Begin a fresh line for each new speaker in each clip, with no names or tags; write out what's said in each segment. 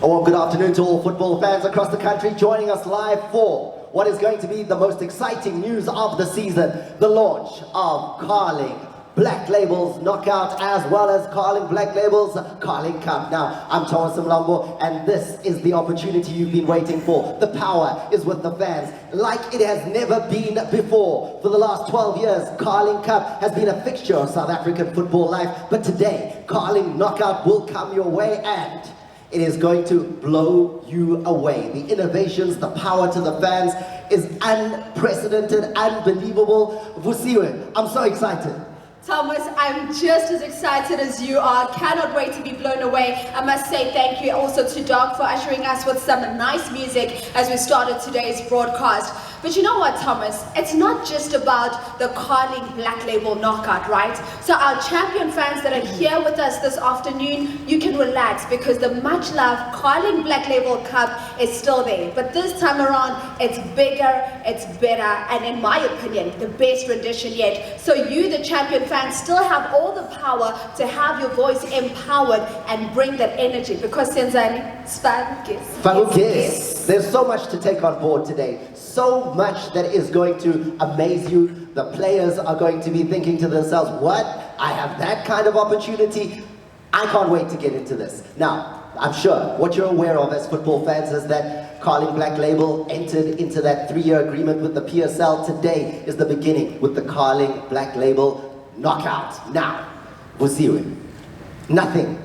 A warm good afternoon to all football fans across the country joining us live for what is going to be the most exciting news of the season, the launch of Carling Black Labels Knockout as well as Carling Black Labels Carling Cup. Now, I'm Thomas Mlambo and this is the opportunity you've been waiting for. The power is with the fans like it has never been before. For the last 12 years, Carling Cup has been a fixture of South African football life, but today, Carling Knockout will come your way and it is going to blow you away. The innovations, the power to the fans is unprecedented, unbelievable. Vusiwe, I'm so excited.
Thomas, I'm just as excited as you are. Cannot wait to be blown away. I must say thank you also to Doc for ushering us with some nice music as we started today's broadcast. But you know what, Thomas? It's not just about the Carling Black Label Knockout, right? So our champion fans that are here with us this afternoon, you can relax because the much loved Carling Black Label Cup is still there. But this time around, it's bigger, it's better, and in my opinion, the best rendition yet. So you, the champion fans, still have all the power to have your voice empowered and bring that energy because Senzani,
there's so much to take on board today. So much that is going to amaze you. The players are going to be thinking to themselves, what? I have that kind of opportunity? I can't wait to get into this. Now, I'm sure what you're aware of as football fans is that Carling Black Label entered into that 3-year agreement with the PSL. Today is the beginning with the Carling Black Label Knockout. Now, Vusiwe, nothing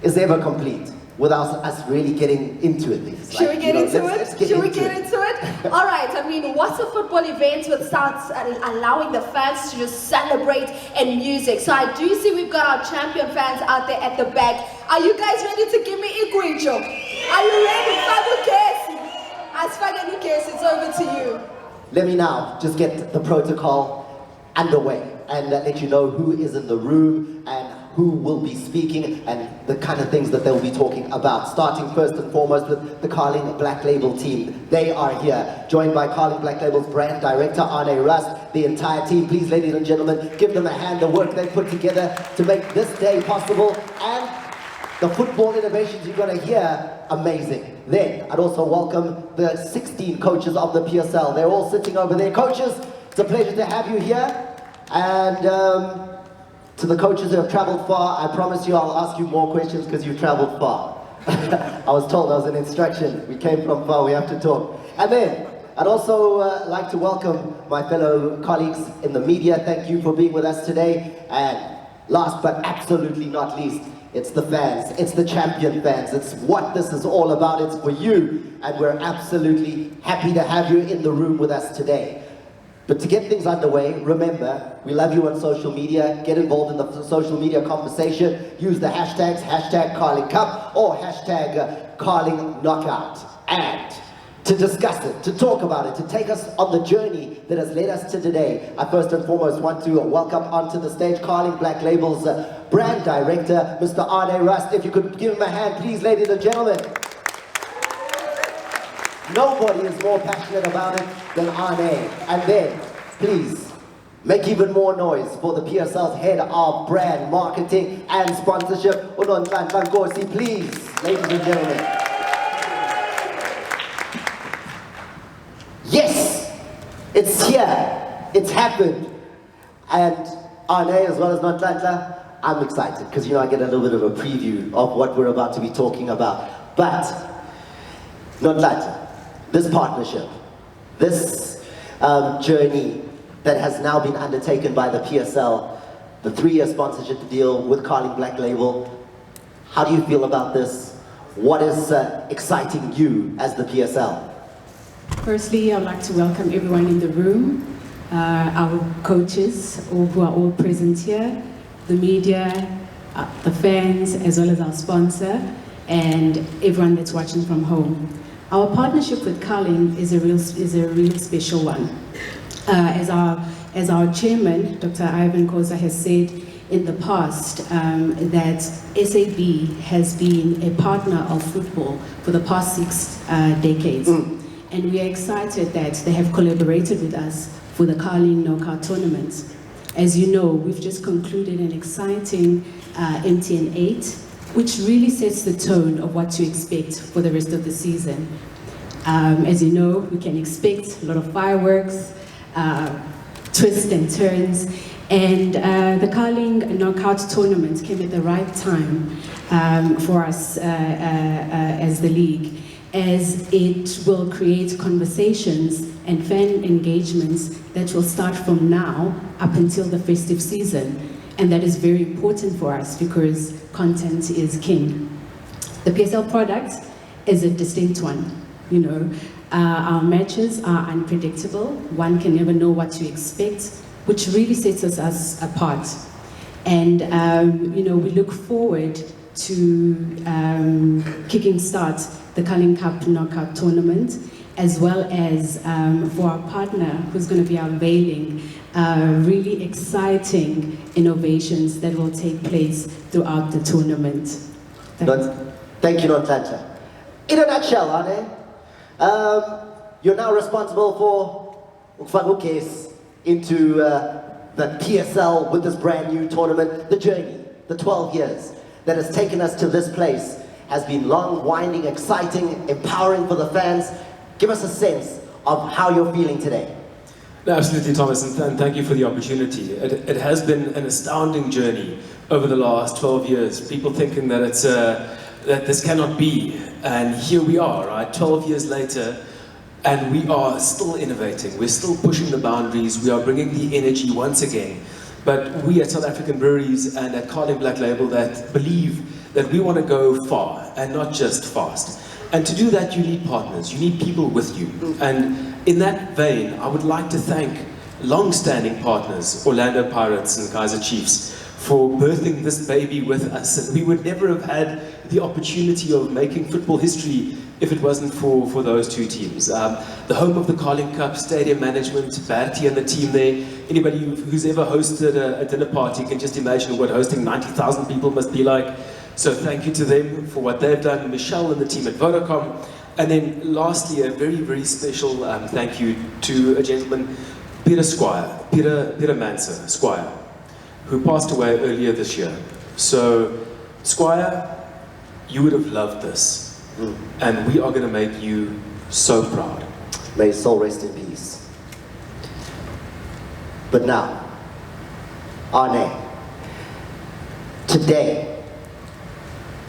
is ever complete without us really getting into it.
Should we get into it? All right, I mean, what's a football event without allowing the fans to just celebrate and music? So I do see we've got our champion fans out there at the back. Are you guys ready to give me Igwijo? Are you ready? It's over to you.
Let me now just get the protocol underway and let you know who is in the room and who will be speaking and the kind of things that they'll be talking about. Starting first and foremost with the Carling Black Label team. They are here, joined by Carling Black Label's brand director, Arne Rust, the entire team. Please, ladies and gentlemen, give them a hand, the work they put together to make this day possible and the football innovations you're going to hear, amazing. Then, I'd also welcome the 16 coaches of the PSL. They're all sitting over there. Coaches, it's a pleasure to have you here. And to the coaches who have traveled far, I promise you I'll ask you more questions because you've traveled far. I was told, that was an instruction. We came from far, we have to talk. And then, I'd also like to welcome my fellow colleagues in the media. Thank you for being with us today. And last but absolutely not least, it's the fans, it's the champion fans. It's what this is all about, it's for you. And we're absolutely happy to have you in the room with us today. But to get things underway, remember, we love you on social media. Get involved in the social media conversation. Use the hashtags, hashtag Carling Cup or hashtag Carling Knockout. And to discuss it, to talk about it, to take us on the journey that has led us to today, I first and foremost want to welcome onto the stage Carling Black Label's brand director, Mr. Arne Rust. If you could give him a hand, please, ladies and gentlemen. Nobody is more passionate about it than Arne. And then, please, make even more noise for the PSL's head of brand, marketing, and sponsorship, Unonhlanhla Nkosi, please, ladies and gentlemen. Yes, it's here, it's happened. And Arne, as well as Nonhlanhla, I'm excited, because I get a little bit of a preview of what we're about to be talking about. But, Nonhlanhla, this partnership, this journey that has now been undertaken by the PSL, the 3-year sponsorship deal with Carling Black Label, how do you feel about this? What is exciting you as the PSL?
Firstly, I'd like to welcome everyone in the room, our coaches who are all present here, the media, the fans, as well as our sponsor, and everyone that's watching from home. Our partnership with Carling is a real special one. As our chairman, Dr. Ivan Koza, has said in the past, that SAB has been a partner of football for the past 6 decades. And we are excited that they have collaborated with us for the Carling Knockout Tournament. As you know, we've just concluded an exciting MTN 8 which really sets the tone of what to expect for the rest of the season. As you know, we can expect a lot of fireworks, twists and turns, and the Carling Knockout Tournament came at the right time for us as the league, as it will create conversations and fan engagements that will start from now up until the festive season. And that is very important for us because content is king. The PSL product is a distinct one. You know, our matches are unpredictable. One can never know what to expect, which really sets us apart. And, you know, we look forward to kicking start the Carling Cup Knockout Tournament, as well as for our partner who's going to be unveiling really exciting innovations that will take place throughout the tournament.
Thank you, Nonhlanhla. In a nutshell, Arne, you're now responsible for ukufaka ugesi into the PSL with this brand new tournament. The journey, the 12 years that has taken us to this place has been long, winding, exciting, empowering for the fans. Give us a sense of how you're feeling today.
No, absolutely, Thomas, and thank you for the opportunity. It has been an astounding journey over the last 12 years. People thinking that it's that this cannot be, and here we are, right? 12 years later, and we are still innovating. We're still pushing the boundaries. We are bringing the energy once again. But we at South African Breweries and at Carling Black Label that believe that we want to go far and not just fast. And to do that, you need partners, you need people with you. And in that vein, I would like to thank long-standing partners, Orlando Pirates and Kaizer Chiefs, for birthing this baby with us. And we would never have had the opportunity of making football history if it wasn't for those two teams. The home of the Carling Cup, stadium management, Bertie and the team there. Anybody who's ever hosted a dinner party can just imagine what hosting 90,000 people must be like. So thank you to them for what they've done, Michelle and the team at Vodacom. And then lastly, a very, very special thank you to a gentleman, Peter Manser, Squire, who passed away earlier this year. So, Squire, you would have loved this. And we are going to make you so proud.
May his soul rest in peace. But now, Arne, today,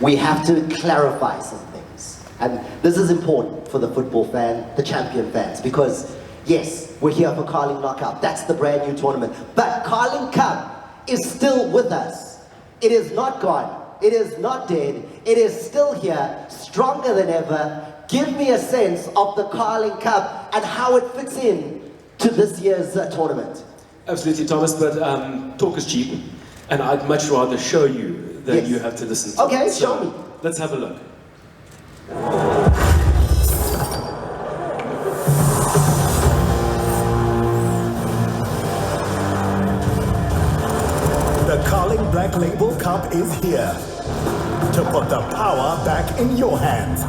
we have to clarify some things. And this is important for the football fan, the champion fans, because yes, we're here for Carling Knockout. That's the brand new tournament. But Carling Cup is still with us. It is not gone. It is not dead. It is still here, stronger than ever. Give me a sense of the Carling Cup and how it fits in to this year's tournament.
Absolutely, Thomas, but talk is cheap. And I'd much rather show you than you have to listen to.
Okay, show me.
Let's have a look.
The Carling Black Label Cup is here to put the power back in your hands.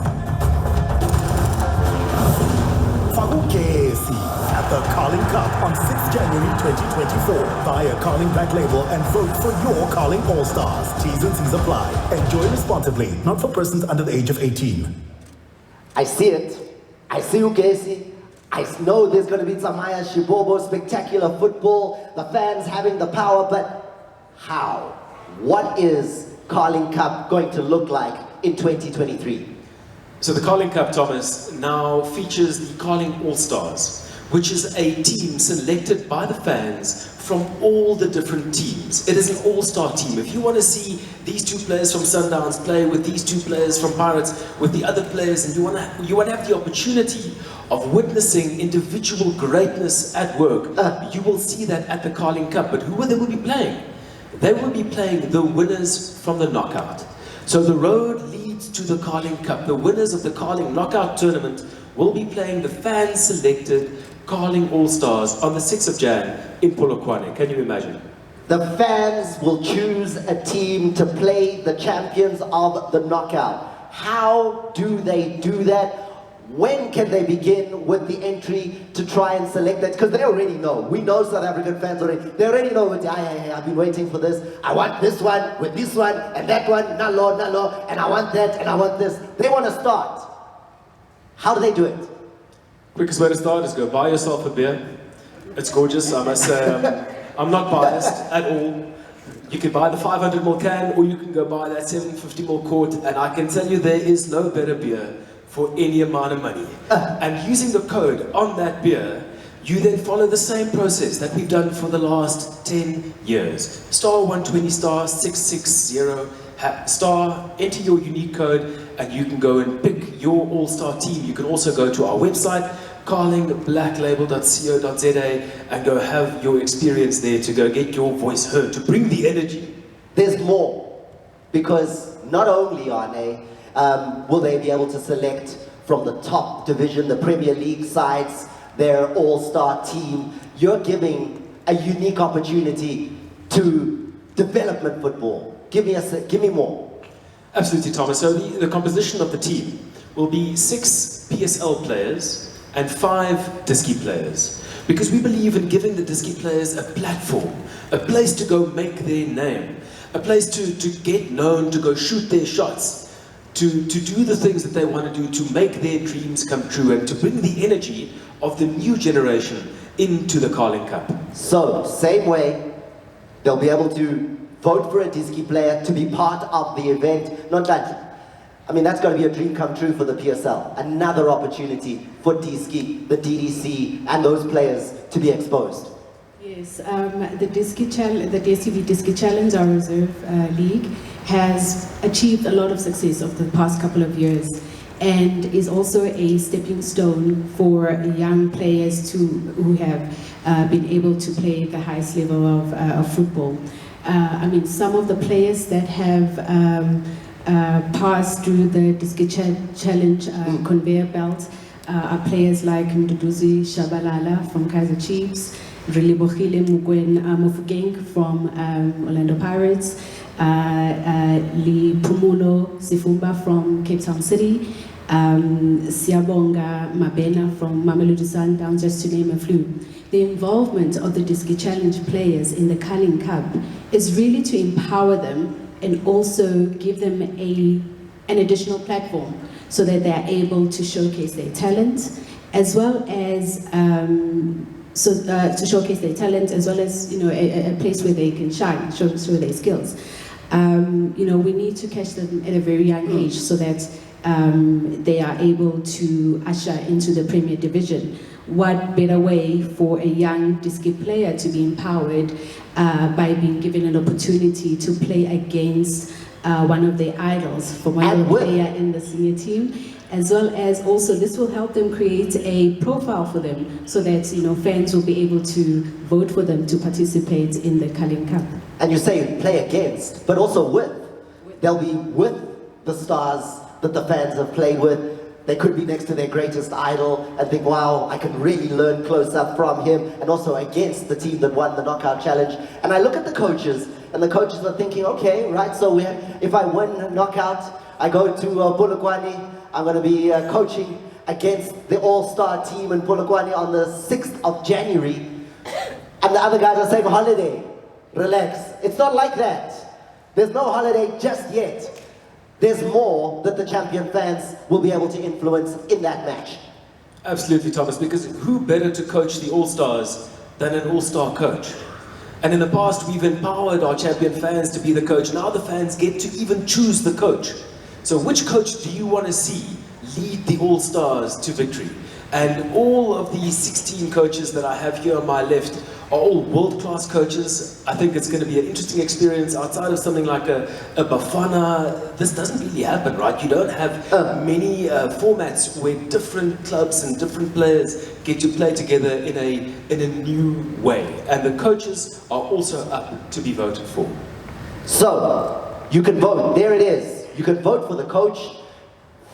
Fakukesi at the Carling Cup on 6th January 2024. Buy a Carling Black Label and vote for your Carling All-Stars. T's and C's apply. Enjoy responsibly. Not for persons under the age of 18.
I see it. I see Ugesi. I know there's going to be Tsamaya Shibobo, spectacular football, the fans having the power, but how? What is Carling Cup going to look like in 2023?
So the Carling Cup, Thomas, now features the Carling All-Stars, which is a team selected by the fans from all the different teams. It is an all-star team. If you want to see these two players from Sundowns play with these two players from Pirates, with the other players, and you want to have the opportunity of witnessing individual greatness at work, you will see that at the Carling Cup. But who will they be playing? They will be playing the winners from the knockout. So the road leads to the Carling Cup. The winners of the Carling Knockout Tournament will be playing the fan-selected Carling All-Stars on the 6th of Jan in Polokwane. Can you imagine?
The fans will choose a team to play the champions of the knockout. How do they do that? when can they begin with the entry to try and select that? Because they already know. We know South African fans already. They already know, I've been waiting for this. I want this one with this one and that one, nalo, and I want that and I want this. They want to start. How do they do it?
Quickest way to start is go buy yourself a beer. It's gorgeous, I must say. I'm not biased at all. You can buy the 500ml can, or you can go buy that 750ml quart, and I can tell you there is no better beer for any amount of money. And using the code on that beer, you then follow the same process that we've done for the last 10 years. Star 120 star 660 star, enter your unique code, and you can go and pick your all-star team. You can also go to our website, carlingblackLabel.co.za, and go have your experience there to go get your voice heard, to bring the energy.
There's more, because not only, Arne, will they be able to select from the top division, the Premier League sides, their all-star team, you're giving a unique opportunity to development football. Give me more.
Absolutely, Thomas. So the composition of the team will be 6 PSL players and 5 Diski players. Because we believe in giving the Diski players a platform, a place to go make their name, a place to get known, to go shoot their shots, to do the things that they want to do, to make their dreams come true, and to bring the energy of the new generation into the Carling Cup.
So, same way, they'll be able to vote for a Diski player to be part of the event. Not that, I mean, that's going to be a dream come true for the PSL. Another opportunity for Diski, the DDC, and those players to be exposed.
Yes, the DStv Diski Challenge, our reserve league, has achieved a lot of success over the past couple of years, and is also a stepping stone for young players who have been able to play at the highest level of football. I mean, some of the players that have passed through the Diski Challenge conveyor belt are players like Mduduzi Shabalala from Kaizer Chiefs, Relebohile Mofokeng from Orlando Pirates, Li Pumulo Sifumba from Cape Town City, Siabonga Mabena from Mamelodi Sundowns, just to name a few. The involvement of the Diski Challenge players in the Carling Cup is really to empower them and also give them an additional platform so that they are able to showcase their talent, as well as to showcase their talent, as well as a place where they can shine, show their skills. We need to catch them at a very young age so that they are able to usher into the Premier Division. What better way for a young Diski player to be empowered by being given an opportunity to play against one of their idols, for one player in the senior team, as well as also this will help them create a profile for them so that fans will be able to vote for them to participate in the Carling Cup.
And you say play against, but also with. They'll be with the stars that the fans have played with. They could be next to their greatest idol and think, wow, I can really learn close up from him, and also against the team that won the knockout challenge. And I look at the coaches, and the coaches are thinking, okay, right, so if I win knockout, I go to Polokwane, I'm going to be coaching against the all-star team in Polokwane on the 6th of January. And the other guys are saying, holiday, relax. It's not like that. There's no holiday just yet. There's more that the champion fans will be able to influence in that match.
Absolutely, Thomas, because who better to coach the All-Stars than an All-Star coach? And in the past, we've empowered our champion fans to be the coach. Now the fans get to even choose the coach. So which coach do you want to see lead the All-Stars to victory? And all of these 16 coaches that I have here on my left are all world-class coaches. I think it's going to be an interesting experience outside of something like a Bafana. This doesn't really happen, right? You don't have many formats where different clubs and different players get to play together in a new way. And the coaches are also up to be voted for.
So, you can vote. There it is. You can vote for the coach,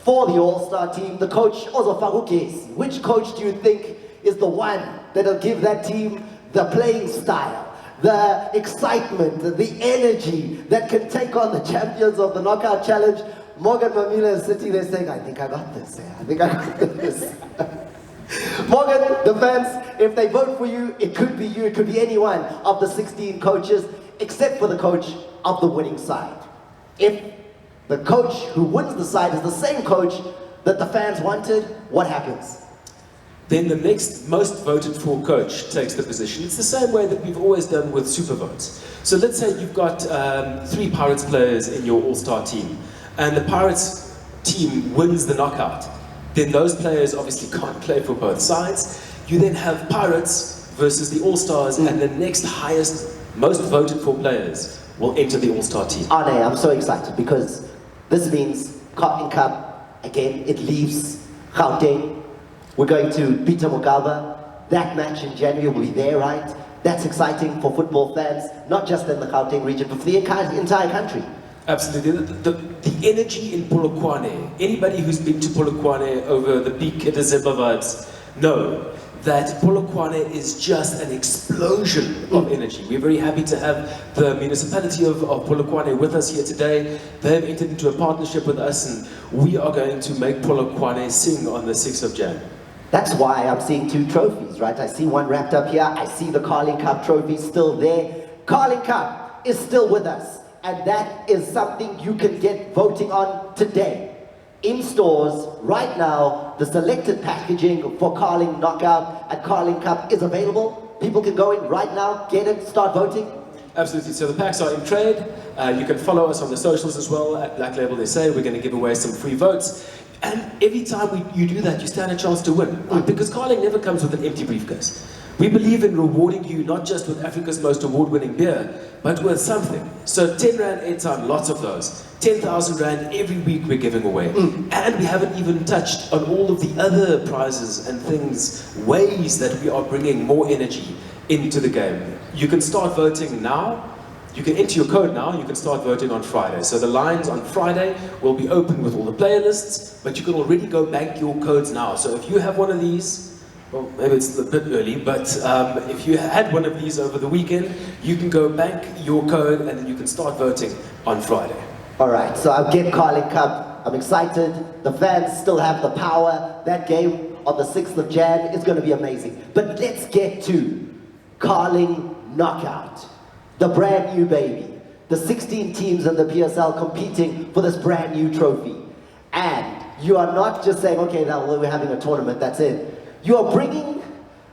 for the All-Star team. The coach, also Sekhukhune. Which coach do you think is the one that'll give that team the playing style, the excitement, the energy that can take on the champions of the Knockout Challenge? Morgan Mamila is sitting there saying, I think I got this. I think I got this. Morgan, the fans, if they vote for you, it could be you, it could be any one of the 16 coaches, except for the coach of the winning side. If the coach who wins the side is the same coach that the fans wanted, what happens?
Then the next most voted for coach takes the position. It's the same way that we've always done with super votes. So let's say you've got 3 Pirates players in your all-star team, and the Pirates team wins the knockout. Then those players obviously can't play for both sides. You then have Pirates versus the All-Stars, and the next highest, most voted for players will enter the All-Star team.
Arne, I'm so excited because this means Carling Cup, again, it leaves Gauteng. We're going to Peter Mogaba. That match in January will be there, right? That's exciting for football fans, not just in the Gauteng region, but for the entire country.
Absolutely. The energy in Polokwane, anybody who's been to Polokwane over the peak December vibes know that Polokwane is just an explosion of energy. We're very happy to have the municipality of Polokwane with us here today. They've entered into a partnership with us, and we are going to make Polokwane sing on the 6th of Jan.
That's why I'm seeing 2 trophies, right? I see one wrapped up here. I see the Carling Cup trophy still there. Carling Cup is still with us. And that is something you can get voting on today. In stores, right now, the selected packaging for Carling Knockout and Carling Cup is available. People can go in right now, get it, start voting.
Absolutely. So the packs are in trade. You can follow us on the socials as well at Black Label SA. We're going to give away some free votes. And every time you do that, you stand a chance to win. Because Carling never comes with an empty briefcase. We believe in rewarding you not just with Africa's most award-winning beer, but with something. So 10 Rand airtime, lots of those. 10,000 Rand every week we're giving away. And we haven't even touched on all of the other prizes and things, ways that we are bringing more energy into the game. You can start voting now. You can enter your code now, and you can start voting on Friday. So the lines on Friday will be open with all the player lists, but you can already go bank your codes now. So if you have one of these, well, maybe it's a bit early, but if you had one of these over the weekend, you can go bank your code and then you can start voting on Friday.
All right, so I'll get Carling Cup. I'm excited. The fans still have the power. That game on the 6th of Jan is going to be amazing. But let's get to Carling Knockout. The brand new baby. The 16 teams in the PSL competing for this brand new trophy. And you are not just saying, okay, now we're having a tournament, that's it. You are bringing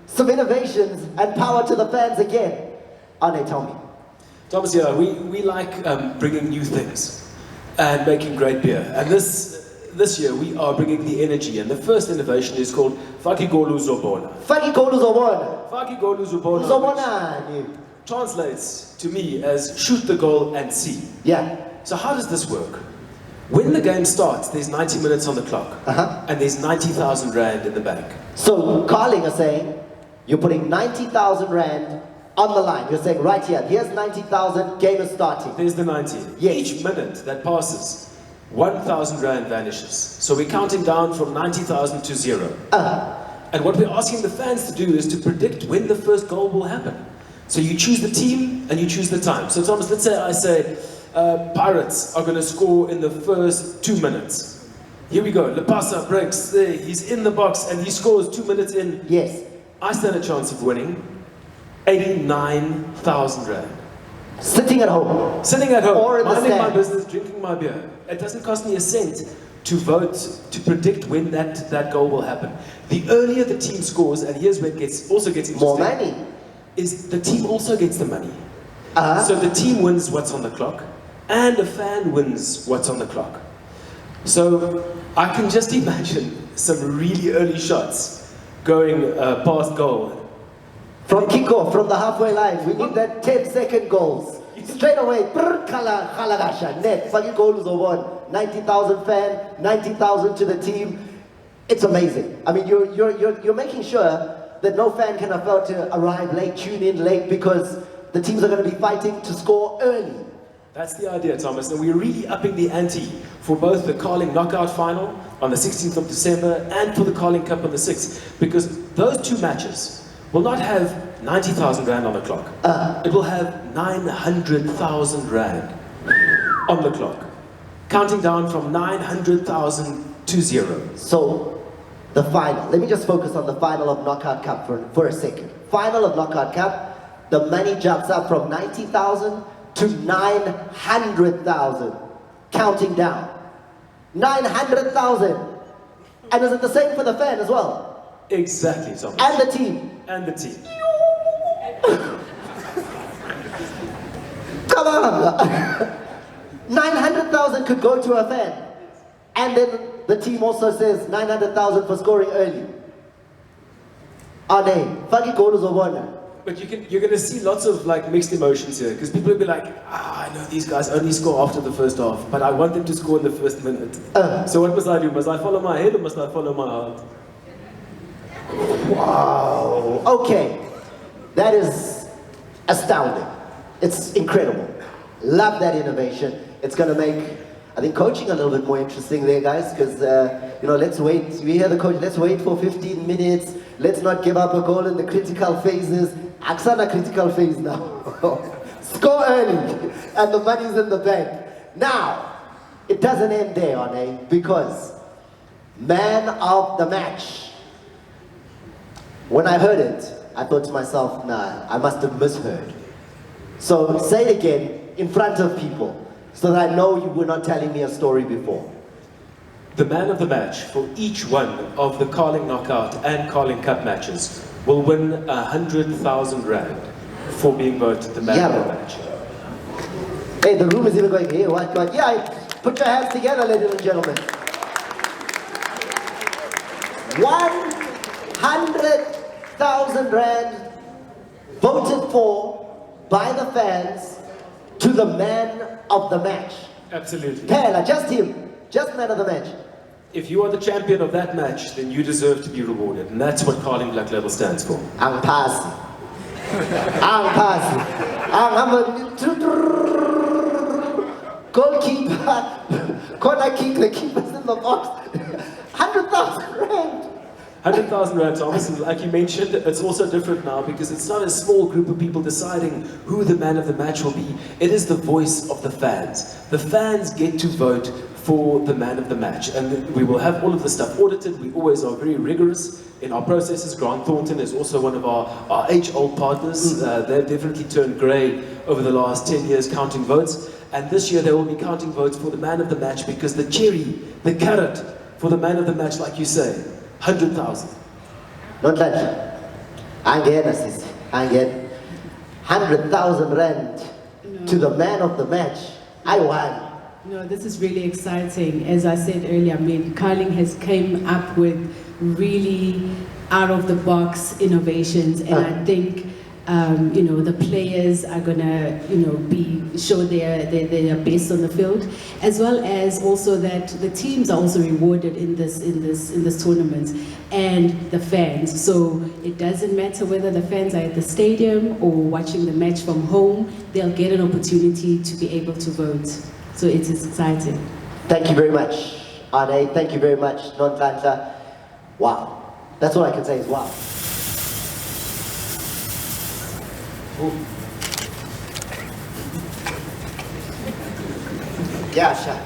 some innovations and power to the fans again. Arne, tell me.
Thomas, yeah, we like bringing new things and making great beer. And this year we are bringing the energy. And the first innovation is called Fakigolu Zobona.
Fakigolu Zobona.
Fakigolu Zobona.
Zobona.
Translates to me as shoot the goal and see.
Yeah.
So how does this work? When the game starts, there's 90 minutes on the clock, and there's 90,000 Rand in the bank.
So Carling are saying, you're putting 90,000 Rand on the line. You're saying, right here, here's 90,000, game is starting.
There's the 90.
Yes.
Each minute that passes, 1,000 Rand vanishes. So we're counting down from 90,000 to 0. And what we're asking the fans to do is to predict when the first goal will happen. So you choose the team and you choose the time. So Thomas, let's say I say, Pirates are going to score in the first 2 minutes. Here we go. Lepasa breaks there. He's in the box and he scores 2 minutes in.
Yes.
I stand a chance of winning 89,000 Rand.
Sitting at home.
Sitting at home,
or in the
minding my
stand.
business, drinking my beer. It doesn't cost me a cent to vote, to predict when that goal will happen. The earlier the team scores, and here's where it also gets interesting.
More money.
Is the team also gets the money. So the team wins what's on the clock, and the fan wins what's on the clock. So I can just imagine some really early shots going past goal.
From kickoff, from the halfway line, we need that 10-second goals. Straight away, net, 90,000 fan, 90,000 to the team. It's amazing. I mean, you're making sure that no fan can afford to arrive late, tune in late, because the teams are going to be fighting to score early.
That's the idea, Thomas, and we're really upping the ante for both the Carling Knockout Final on the 16th of December and for the Carling Cup on the 6th, because those two matches will not have 90,000 Rand on the clock. It will have 900,000 Rand on the clock. counting down from 900,000 to 0.
So, the final. Let me just focus on the final of Knockout Cup for a second. Final of Knockout Cup, the money jumps up from 90,000 to 900,000. Counting down. 900,000. And is it the same for the fan as well?
Exactly, Thomas.
And the team?
And the team.
Come on! 900,000 could go to a fan. And then the team also says 900,000 for scoring early. Faki goal is over.
But you're going to see lots of like mixed emotions here, because people will be like, I know these guys only score after the first half, but I want them to score in the first minute. So what must I do? Must I follow my head or must I follow my heart?
Wow. Okay. That is astounding. It's incredible. Love that innovation. It's going to make, I think, coaching a little bit more interesting there, guys, because, let's wait. We hear the coach, let's wait for 15 minutes. Let's not give up a goal in the critical phases. Aksana critical phase now. Score early, and the money's in the bank. Now, it doesn't end there, Arne, because man of the match. When I heard it, I thought to myself, nah, I must have misheard. So say it again in front of people, so that I know you were not telling me a story before.
The man of the match for each one of the Carling Knockout and Carling Cup matches will win 100,000 rand for being voted the man of the match.
Hey, the room is even going, hey, what? Yeah, put your hands together, ladies and gentlemen. 100,000 rand voted for by the fans to the man of the match.
Absolutely.
Kayla, just him. Just man of the match.
If you are the champion of that match, then you deserve to be rewarded. And that's what Carling Black Label stands for.
I'm passing. I'm passing. I'm a goalkeeper. Corner kick, the keeper's in the box. 100,000 rand.
100,000 rand, Thomas, and like you mentioned, it's also different now because it's not a small group of people deciding who the man of the match will be. It is the voice of the fans. The fans get to vote for the man of the match, and we will have all of the stuff audited. We always are very rigorous in our processes. Grant Thornton is also one of our age-old partners. They've definitely turned grey over the last 10 years counting votes, and this year they will be counting votes for the man of the match because the cherry, the carrot for the man of the match, like you say, 100,000.
Not that. I get 100,000 rand to the man of the match. I won.
No, this is really exciting. As I said earlier, I mean, Carling has came up with really out-of-the-box innovations, and I think, the players are gonna, show their best on the field, as well as also that the teams are also rewarded in this tournament, and the fans. So it doesn't matter whether the fans are at the stadium or watching the match from home; they'll get an opportunity to be able to vote. So it is exciting.
Thank you very much, Arne. Thank you very much, Nonhlanhla. Wow. That's all I can say is wow. Yeah, sure.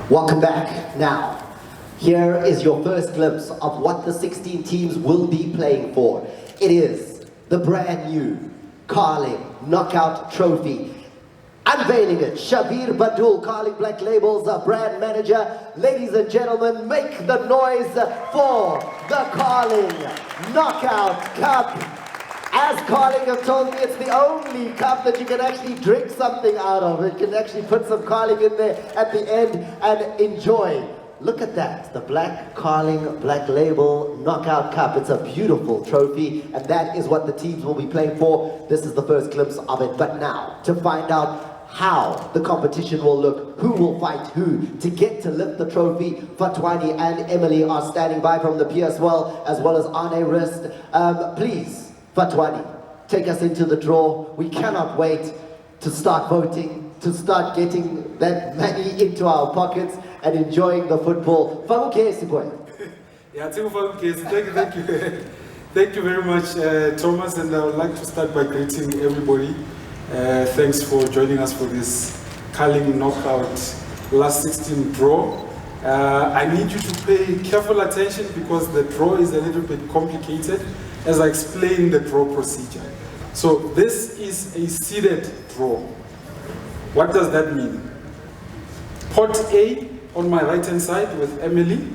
Welcome back. Now, here is your first glimpse of what the 16 teams will be playing for. It is the brand new Carling Knockout Trophy. Unveiling it, Shabir Badul, Carling Black Label's brand manager. Ladies and gentlemen, make the noise for the Carling Knockout Cup. As Carling have told me, it's the only cup that you can actually drink something out of. It can actually put some Carling in there at the end and enjoy. Look at that, the Black Carling Black Label Knockout Cup. It's a beautiful trophy, and that is what the teams will be playing for. This is the first glimpse of it. But now, to find out how the competition will look, who will fight who, to get to lift the trophy, Fatwani and Emily are standing by from the PSL, as well as Arne Rist. Please, Fatwani, take us into the draw. We cannot wait to start voting. to start getting that money into our pockets and enjoying the football.
Yeah, thank you. Thank you very much, Thomas, and I would like to start by greeting everybody. Thanks for joining us for this Carling knockout last 16 draw. I need you to pay careful attention because the draw is a little bit complicated as I explain the draw procedure. So this is a seeded draw. What does that mean? Pot A on my right hand side with Emily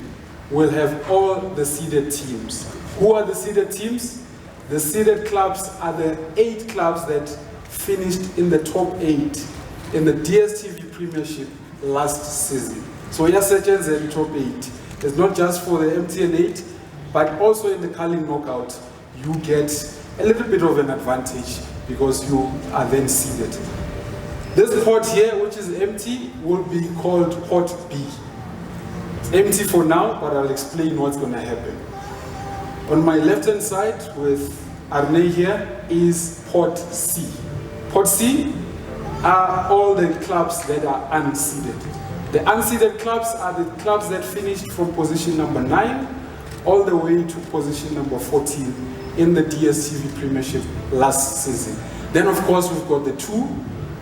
will have all the seeded teams. Who are the seeded teams? The seeded clubs are the 8 clubs that finished in the top 8 in the DStv Premiership last season. So yes, searches in top 8. It's not just for the MTN 8, but also in the Carling knockout, you get a little bit of an advantage because you are then seeded. This pot here, which is empty, will be called pot B. It's empty for now, but I'll explain what's going to happen. On my left-hand side with Arne here is pot C. Pot C are all the clubs that are unseeded. The unseeded clubs are the clubs that finished from position number 9 all the way to position number 14 in the DStv Premiership last season. Then of course we've got the 2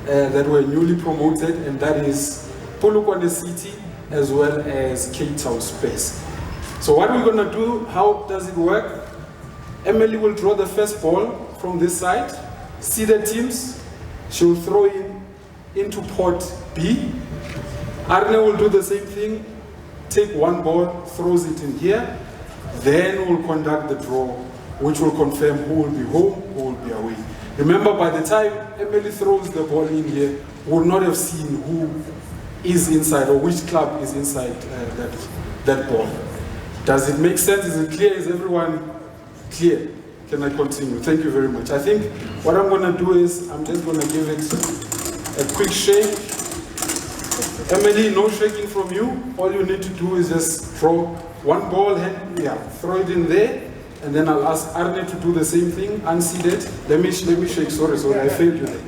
that were newly promoted, and that is Polokwane City as well as Cape Town Spurs. So what we're going to do, how does it work? Emily will draw the first ball from this side, see the teams, she'll throw it into pot B. Arne will do the same thing, take one ball, throws it in here, then we'll conduct the draw, which will confirm who will be home, who will be away. Remember, by the time Emily throws the ball in here, we'll not have seen who is inside or which club is inside that ball. Does it make sense? Is it clear? Is everyone clear? Can I continue? Thank you very much. I think what I'm going to do is I'm just going to give it a quick shake. Emily, no shaking from you. All you need to do is just throw one ball, throw it in there, and then I'll ask Arne to do the same thing, unseeded. Let me shake. Sorry, I failed you there.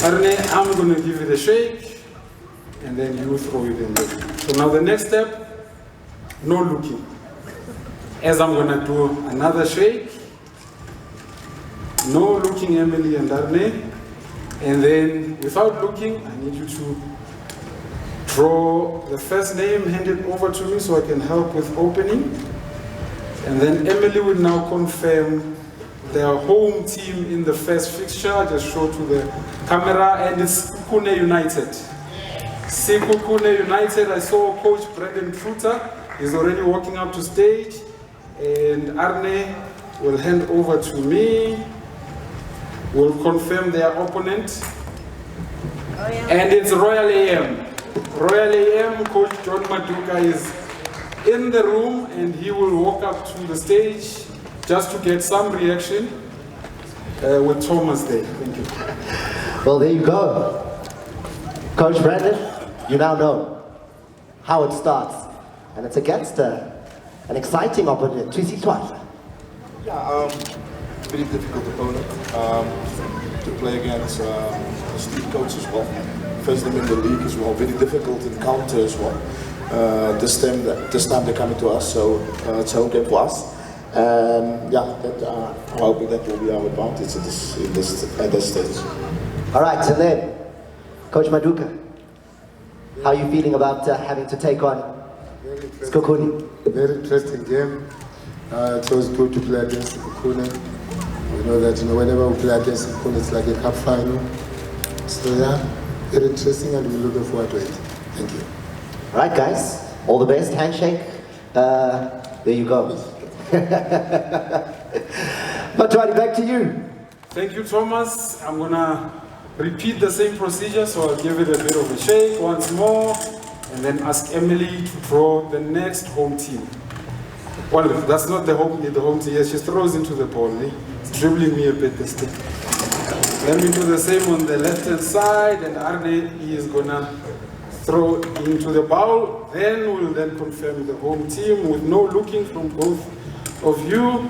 Arne, I'm going to give it a shake, and then you throw it in there. So now the next step, no looking. As I'm going to do another shake, no looking, Emily and Arne, and then without looking, I need you to draw the first name, hand it over to me so I can help with opening. And then Emily will now confirm their home team in the first fixture. I just show to the camera, and it's Sekhukhune United. Sekhukhune United, I saw Coach Brendan Fruter. He's already walking up to stage. And Arne will hand over to me. We'll confirm their opponent. And it's Royal AM. Royal AM, Coach John Maduka is in the room, and he will walk up to the stage just to get some reaction with Thomas there. Thank you.
Well, there you go. Coach Brandon, you now know how it starts. And it's against an exciting opponent, Twisi Twat.
Yeah, very difficult opponent to play against. Steve coach as well. First them in the league as well. Very difficult in counter as well. This time they're coming to us, so it's a home game for us. I'm hoping that will be our advantage at this stage.
All right, and then Coach Maduka, how are you feeling about having to take on Sekhukhune?
Very interesting game. It was good to play against Sekhukhune. We know that whenever we play against Sekhukhune, it's like a cup final. So yeah, very interesting, and we're looking forward to it. Thank you.
All right, guys, all the best. Handshake. There you go. Matwani, back to you.
Thank you, Thomas. I'm gonna repeat the same procedure, so I'll give it a bit of a shake once more, and then ask Emily to draw the next home team. Well, that's not the home team. Yes, she throws into the ball. It's dribbling me a bit this thing. Let me do the same on the left-hand side, and Arne is gonna throw into the bowl. Then we'll confirm the home team with no looking from both of you.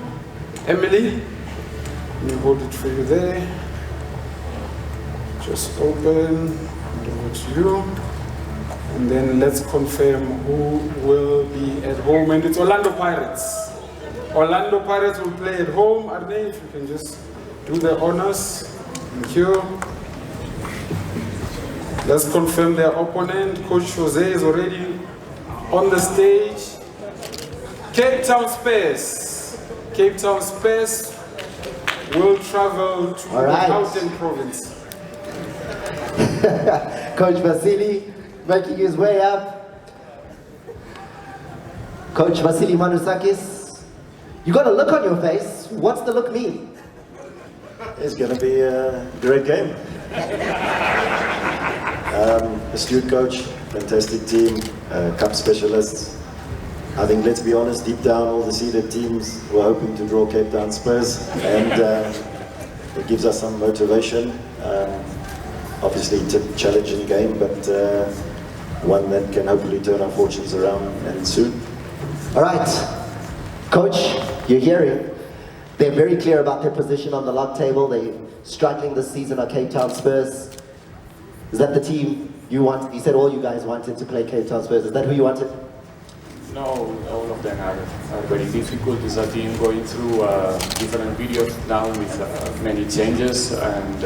Emily, let me hold it for you there. Just open, over to you. And then let's confirm who will be at home. And it's Orlando Pirates. Orlando Pirates will play at home. Arne, if you can just do the honors. Thank you. Let's confirm their opponent. Coach Jose is already on the stage. Cape Town Spurs. Cape Town Spurs will travel to the Gauteng province.
Coach Vasily making his way up. Coach Vasily Manusakis, you got a look on your face. What's the look mean?
It's going to be a great game. Astute coach, fantastic team, cup specialists. I think, let's be honest, deep down all the seeded teams were hoping to draw Cape Town Spurs, and it gives us some motivation. Obviously it's a challenging game, but one that can hopefully turn our fortunes around and soon.
All right, Coach, you're hearing. They're very clear about their position on the log table. They're struggling this season on Cape Town Spurs. Is that the team you wanted? You said all you guys wanted to play Cape Town Spurs. Is that who you wanted?
No, all of them are very difficult. It's a team going through different periods now with many changes, and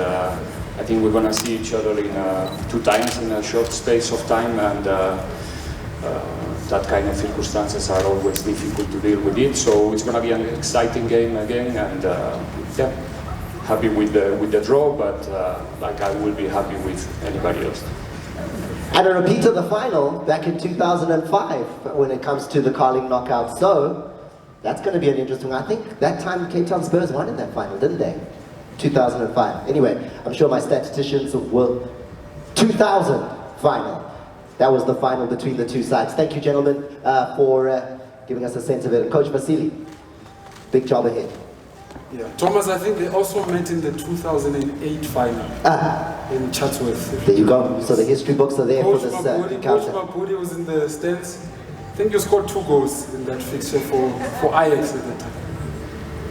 I think we're going to see each other in 2 times in a short space of time, and that kind of circumstances are always difficult to deal with it. So it's going to be an exciting game again, and yeah, happy with the draw, but like I will be happy with anybody else.
And a repeat of the final back in 2005 when it comes to the Carling knockout. So that's going to be an interesting one. I think that time Cape Town Spurs won in that final, didn't they? 2005. Anyway, I'm sure my statisticians will. 2000 final. That was the final between the two sides. Thank you, gentlemen, for giving us a sense of it. Coach Vasily, big job ahead.
Yeah, Thomas, I think they also met in the 2008 final in Chatsworth.
There you go. So the history books are there for this encounter.
Coach Mapudi was in the stands. I think you scored 2 goals in that fixture for Ajax at the time.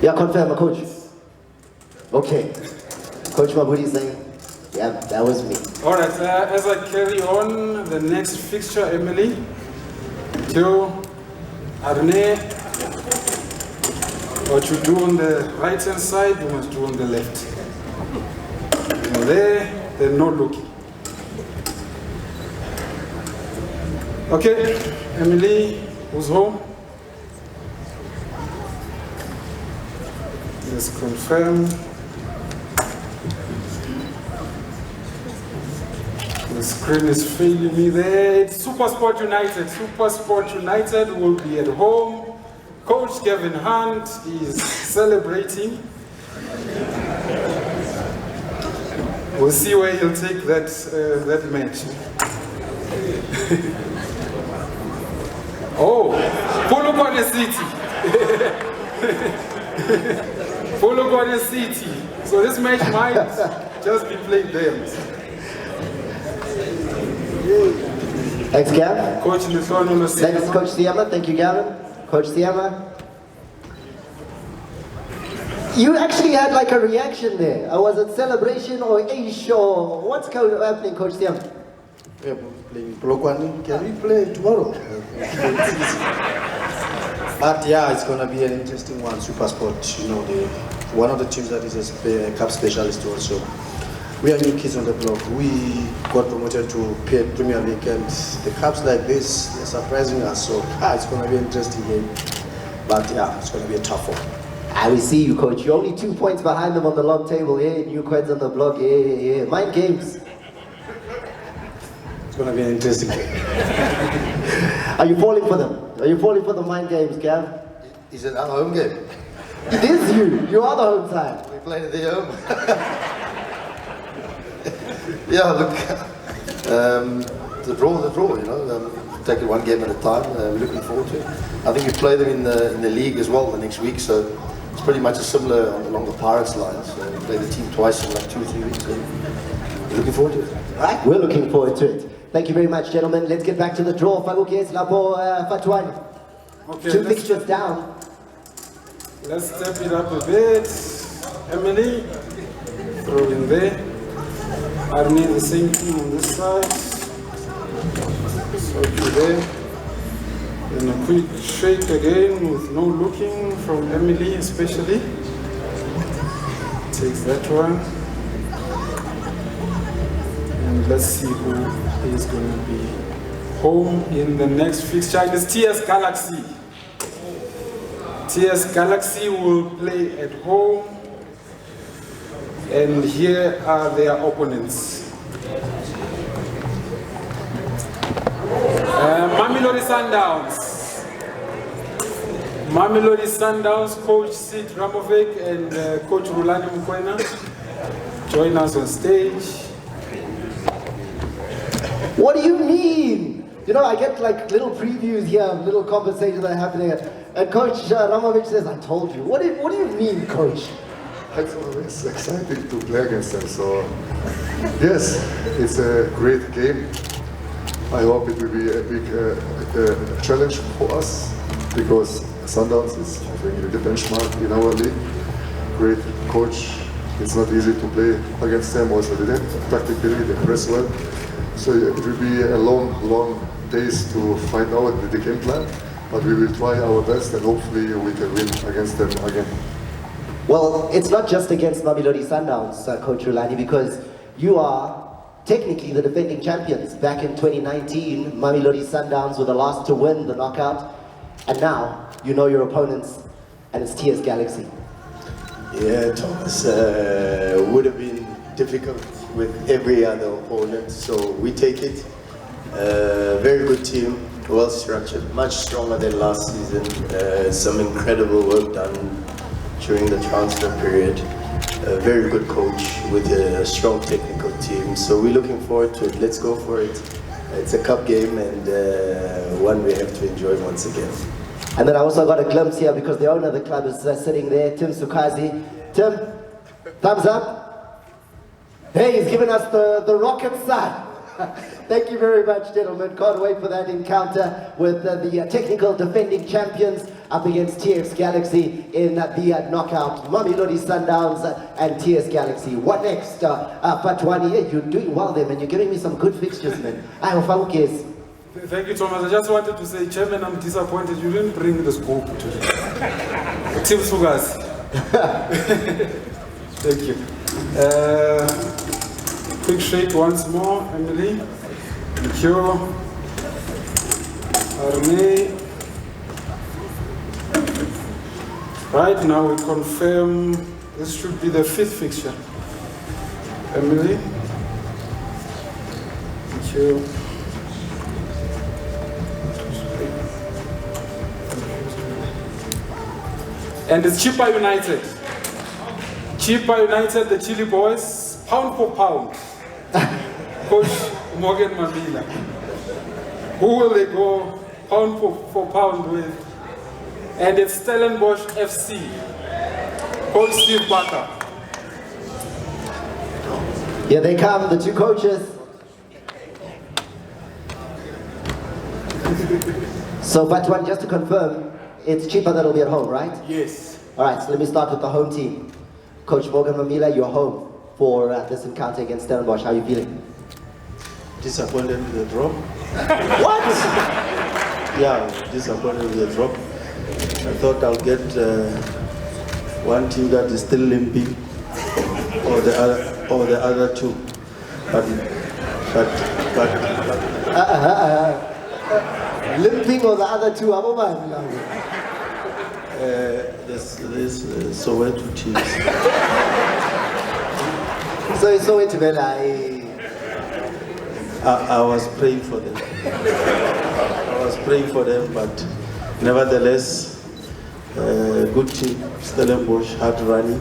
Yeah, confirm, Coach. Okay. Coach Mapudi saying, yeah, that was me.
All right, as I carry on, the next fixture, Emily, to Arne. What you do on the right-hand side, you must do on the left. And there, they're not looking. Okay, Emily, who's home? Let's confirm. The screen is failing me there. It's SuperSport United. SuperSport United will be at home. Coach Kevin Hunt is celebrating. We'll see where he'll take that match. Oh, Polokwane City. Polokwane City. So this match might just be played there.
Thanks, Gav.
Coach Nisono.
Thanks, Coach Siama. Thank you, Gavin. Coach Siama. You actually had like a reaction there. Was it celebration or a show? What's happening, Coach Siama?
We are playing Polokwane. Can we play tomorrow? But yeah, it's going to be an interesting one. SuperSport, you know, one of the teams that is a cup specialist also. We are new kids on the block. We got promoted to Premier League, and the cups like this, they're surprising us. So it's going to be an interesting game. But yeah, it's going to be a tough one.
We see you, Coach. You're only 2 points behind them on the long table. Yeah, new kids on the block. Yeah. Mind games.
It's going to be an interesting game.
Are you falling for them? Are you falling for the mind games, Gav?
Is it our home game?
It is you. You are the home side.
We played at the home. Yeah, look, the draw, you know, take it one game at a time. We're looking forward to it. I think we play them in the league as well the next week, so it's pretty much a similar along the Pirates line. So we play the team twice in like 2 or 3 weeks. So we're looking forward to it.
All right, we're looking forward to it. Thank you very much, gentlemen. Let's get back to the draw. Okay, 2 fixtures down.
Let's step it up a bit. Emily, throw in there. Arnie, the same thing on this side. So there. Then a quick shake again with no looking from Emily especially. Takes that one. And let's see who is going to be home in the next fixture. It is TS Galaxy. TS Galaxy will play at home. And here are their opponents. Mamelodi Sundowns. Mamelodi Sundowns, Coach Sid Ramovic and Coach Rulani Mukwena join us on stage.
What do you mean? You know, I get like little previews here, little conversations that are happening. And Coach Ramovic says, I told you. What do you mean, Coach?
It's always exciting to play against them. So, yes, it's a great game. I hope it will be a big challenge for us because Sundowns is, I think, the benchmark in our league. Great coach. It's not easy to play against them. Also, tactically they press well. So it will be a long days to find out the game plan. But we will try our best and hopefully we can win against them again.
Well, it's not just against Mamelodi Sundowns, Coach Rulani, because you are technically the defending champions. Back in 2019, Mamelodi Sundowns were the last to win the knockout. And now, you know your opponents, and it's TS Galaxy.
Yeah, Thomas, would have been difficult with every other opponent, so we take it. Very good team, well structured, much stronger than last season. Some incredible work done during the transfer period. A very good coach with a strong technical team, so we're looking forward to it. Let's go for it. It's a cup game and one we have to enjoy once again.
And then I also got a glimpse here because the owner of the club is sitting there, Tim Sukazi. Tim, thumbs up. Hey, he's given us the rocket sign. Thank you very much, gentlemen. Can't wait for that encounter with the technical defending champions up against TS Galaxy in the knockout. Mamelodi Sundowns and TS Galaxy. What next? Fatwani, yeah, you're doing well there, man. You're giving me some good fixtures, man. I hope case.
Thank you, Thomas. I just wanted to say, Chairman, I'm disappointed you didn't bring the scope today. Tim Sugas. Thank you. Quick shake once more, Emily. Thank you. Arne. Right now we confirm this should be the 5th fixture. Emily. Thank you. And it's Chippa United. Chippa United, the Chili Boys, pound for pound. Coach Morgan Mabila. Who will they go pound for pound with? And it's Stellenbosch FC. Coach Steve Barker.
Here they come, the two coaches. So, Batwan, just to confirm, it's Chippa that'll be at home, right?
Yes.
All right, so let me start with the home team. Coach Morgan Mamila, you're home for this encounter against Stellenbosch. How are you feeling?
Disappointed with the draw.
What?
Yeah, disappointed with the draw. I thought I'll get one team that is still limping, or the other two. But
limping or the other two?
This Soweto teams.
So it's well,
I was praying for them. But nevertheless, good team, Stellenbosch, hard running.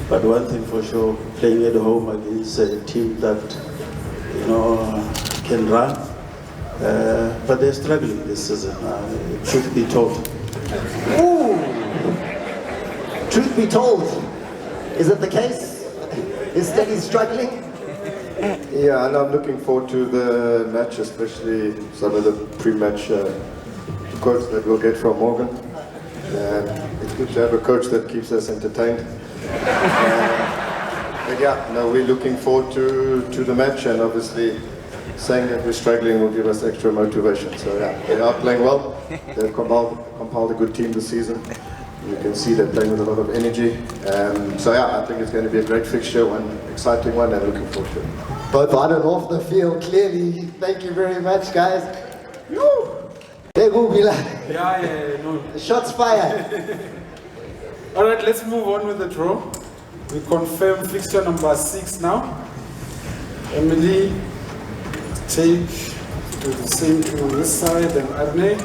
But one thing for sure, playing at home against a team that can run. But they're struggling this season, truth be told.
Ooh. Truth be told, is it the case? Is Steady struggling?
Yeah, and I'm looking forward to the match, especially some of the pre-match quotes that we'll get from Morgan. It's good to have a coach that keeps us entertained. But yeah, no, we're looking forward to the match, and obviously saying that we're struggling will give us extra motivation. So yeah, they are playing well. They've compiled a good team this season. You can see they're playing with a lot of energy. So yeah, I think it's going to be a great fixture, one exciting one, and looking forward to it.
Both on and off the field, clearly. Thank you very much, guys. There go Bila.
Yeah, no.
Shots fired.
All right, let's move on with the draw. We confirm fixture number 6 now. Emily, take to the same to this side, and Arne.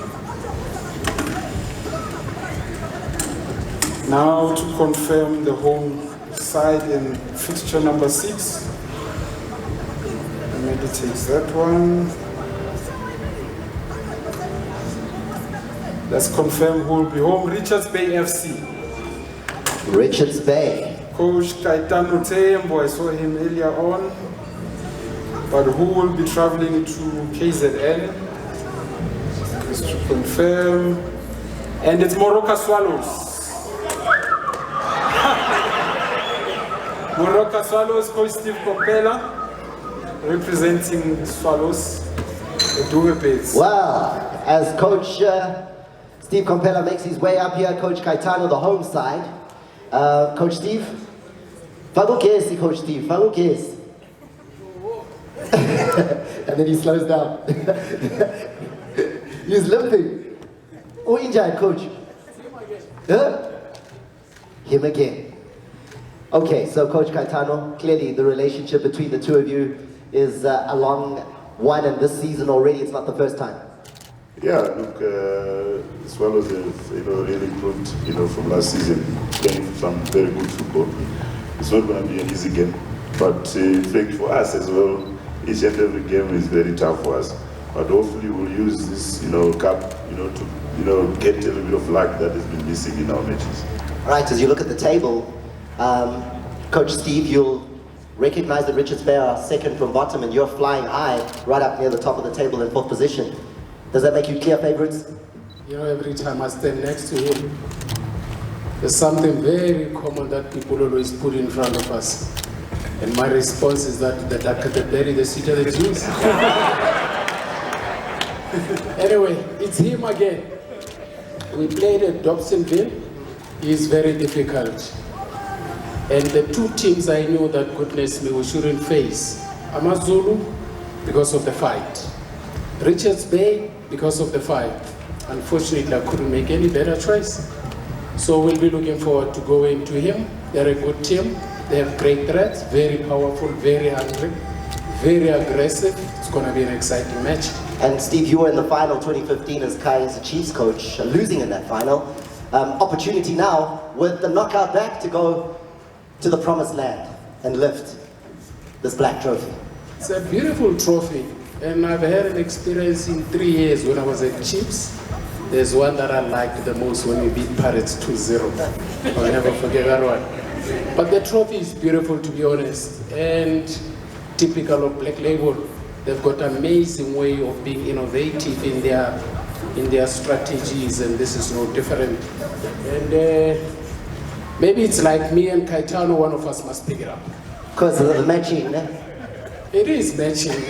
Now to confirm the home side in fixture number 6. Emily takes that one. Let's confirm who will be home. Richards Bay FC.
Richards Bay.
Coach Kaitano Tembo, I saw him earlier on. But who will be traveling to KZN? Just to confirm. And it's Moroka Swallows. Moroka Swallows, Coach Steve Kompela, representing Swallows, the Duwe.
Wow, as Coach Steve Kompela makes his way up here, Coach Kaitano, the home side. Coach Steve? Fagukesi, Coach Steve, Fagukesi. And then he slows down. He's limping. Oh, injured, Coach. Him again. Okay, so Coach Kaitano, clearly the relationship between the two of you is a long one, and this season already it's not the first time.
Yeah, look, Swallows have really improved, from last season, playing some very good football. It's not going to be an easy game, but in fact for us as well, each and every game is very tough for us. But hopefully we'll use this, cup, to get a little bit of luck that has been missing in our matches.
All right, as you look at the table, Coach Steve, you'll recognize that Richards Bay are second from bottom, and you're flying high, right up near the top of the table in 4th position. Does that make you clear favorites?
Every time I stand next to him, there's something very common that people always put in front of us. And my response is that the darker the berry, the sweeter the juice. Anyway, it's him again. We played at Dobsonville. He's very difficult. And the two teams I knew that, goodness me, we shouldn't face. AmaZulu, because of the fight. Richards Bay, because of the fight. Unfortunately, I couldn't make any better choice. So we'll be looking forward to going to him. They're a good team. They have great threats, very powerful, very hungry, very aggressive. It's going to be an exciting match.
And Steve, you were in the final 2015 as Kaizer Chiefs coach, losing in that final. Opportunity now with the knockout back to go to the promised land and lift this black trophy.
It's a beautiful trophy, and I've had an experience in 3 years when I was at Chiefs. There's one that I liked the most when we beat Pirates 2-0. I'll never forget that one. But the trophy is beautiful, to be honest, and typical of Black Label. They've got an amazing way of being innovative in their strategies, and this is no different. And maybe it's like me and Kaitano, one of us must pick it up.
Because of the matching, eh?
It is matching.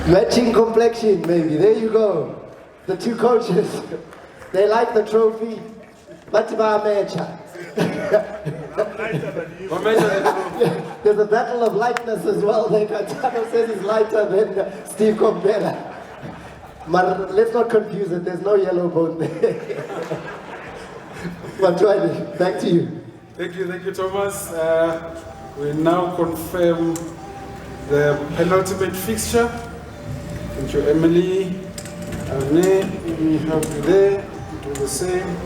Matching complexion, maybe. There you go. The two coaches, they like the trophy. Matiba Mecha. There's a battle of lightness as well. Kaitano says he's lighter than Steve Kompela. But let's not confuse it. There's no yellow bone there. But back to you.
Thank you, Thomas. We now confirm the penultimate fixture. Thank you, Emily. Arne, we have you there. Do the same.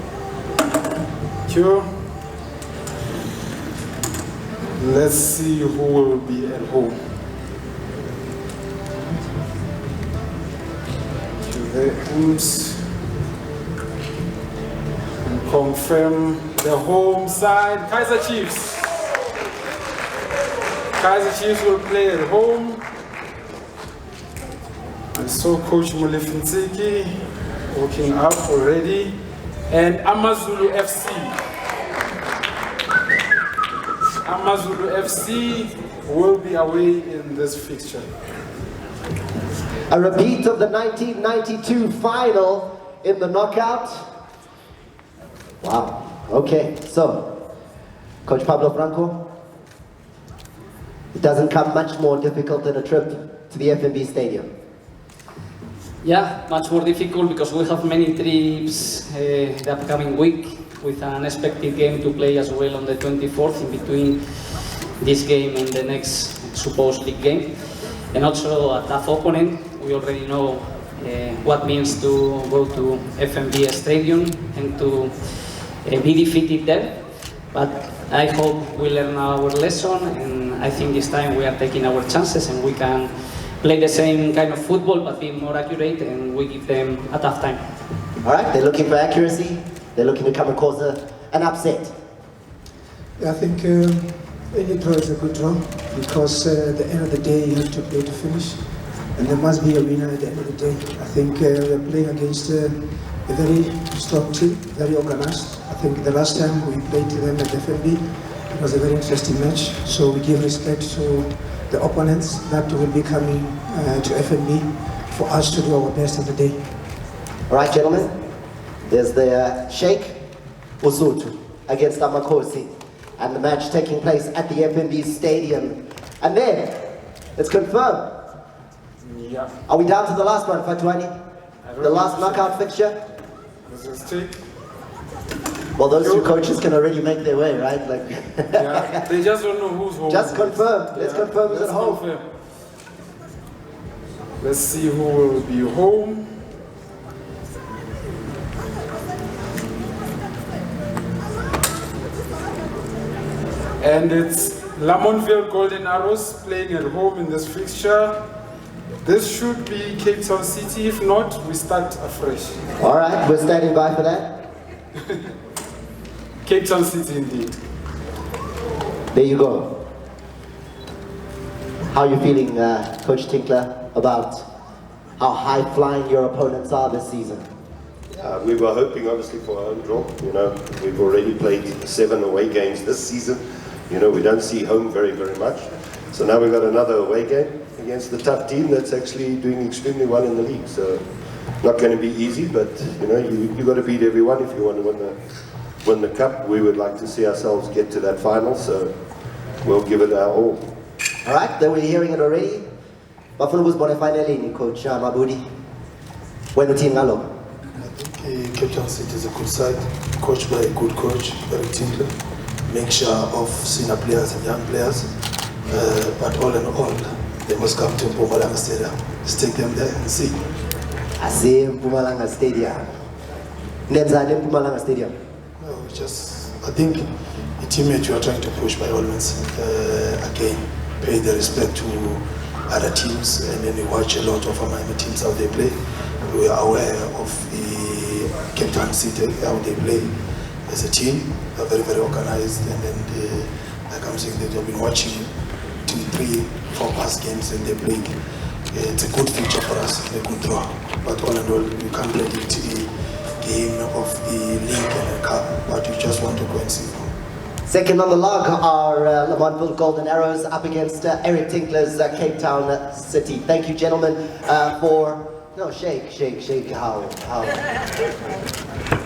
Thank you. Let's see who will be at home. To the M's. And confirm the home side, Kaizer Chiefs. Kaizer Chiefs will play at home. I saw Coach Molefinseki walking up already. And AmaZulu FC. AmaZulu FC will be away in this fixture.
A repeat of the 1992 final in the knockout. Wow. Okay, so, Coach Pablo Franco, it doesn't come much more difficult than a trip to the FNB Stadium.
Yeah, much more difficult because we have many trips the upcoming week with an expected game to play as well on the 24th in between this game and the next supposed league game. And also a tough opponent. We already know what it means to go to FNB Stadium and to be defeated there. But I hope we learn our lesson, and I think this time we are taking our chances and we can play the same kind of football but be more accurate, and we give them a tough time.
All right, they're looking for accuracy. They're looking to come and cause an upset.
I think any draw is a good draw because at the end of the day you have to play to finish, and there must be a winner at the end of the day. I think we are playing against a very strong team, very organized. I think the last time we played them at FNB, it was a very interesting match. So we give respect to the opponents that will be coming to FNB for us to do our best of the day.
All right, gentlemen. There's the Sheikh Usutu against Amakosi, and the match taking place at the FNB Stadium. And then, let's confirm.
Yeah.
Are we down to the last one, Fatwani? The last knockout fixture? Well, those two coaches can already make their way, right? Like,
yeah, they just don't know who's home.
Just confirm. Let's confirm who's at home.
Confirm. Let's see who will be home. And it's Lamontville Golden Arrows playing at home in this fixture. This should be Cape Town City. If not, we start afresh.
All right, we're standing by for that.
Cape Town City indeed.
There you go. How are you feeling, Coach Tinkler, about how high-flying your opponents are this season?
We were hoping, obviously, for a home draw. You know, we've already played 7 away games this season. You know, we don't see home very, very much. So now we've got another away game against the tough team that's actually doing extremely well in the league. So not going to be easy, but you know, you got to beat everyone if you want to win the cup. We would like to see ourselves get to that final, so we'll give it our all.
All right, then we're hearing it already. Bafuna buzibona finally, Coach Mabudi. When the team galo.
I think Cape Town City is a good side, coached by a good coach, very Tinkler. Mixture of senior players and young players, but all in all, they must come to Mpumalanga Stadium. Let's take them there and see.
I see Mpumalanga Stadium. Nenzani Mpumalanga Stadium.
No, just I think the teammate you are trying to push by all means. Again, pay the respect to other teams, and then we watch a lot of Miami teams how they play. We are aware of the Cape Town City how they play. As a team, they're very, very organized, and then like I'm saying, they've been watching 2, 3, 4 past games and they played. It's a good future for us, a good draw. But all in all, you can't predict the game of the league and the cup, but you just want to go and see them.
Second on the log are Lamontville Golden Arrows up against Eric Tinkler's Cape Town City. Thank you, gentlemen, for... No, shake, how?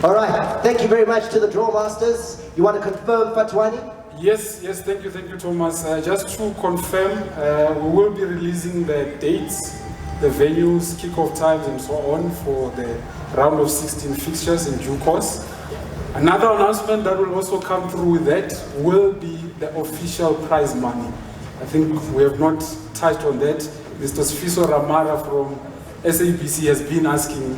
All right, thank you very much to the Draw Masters. You want to confirm, Fatwani?
Yes, thank you, Thomas. Just to confirm, we will be releasing the dates, the venues, kickoff times, and so on for the round of 16 fixtures in due course. Another announcement that will also come through with that will be the official prize money. I think we have not touched on that. Mr. Sfiso Ramara from SABC has been asking,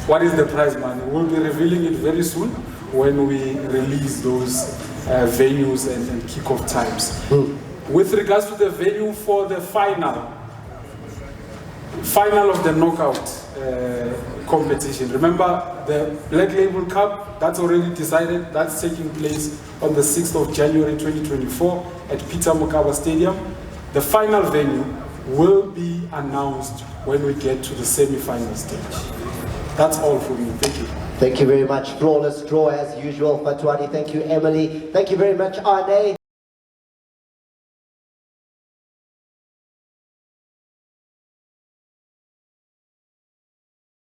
what is the prize money? We'll be revealing it very soon when we release those venues and kickoff times. With regards to the venue for the final of the knockout competition, remember the Black Label Cup, that's already decided, that's taking place on the 6th of January 2024 at Peter Mokaba Stadium. The final venue will be announced when we get to the semi-final stage. That's all for me. Thank you.
Thank you very much. Flawless draw as usual, Fatwani. Thank you, Emily. Thank you very much, Arne.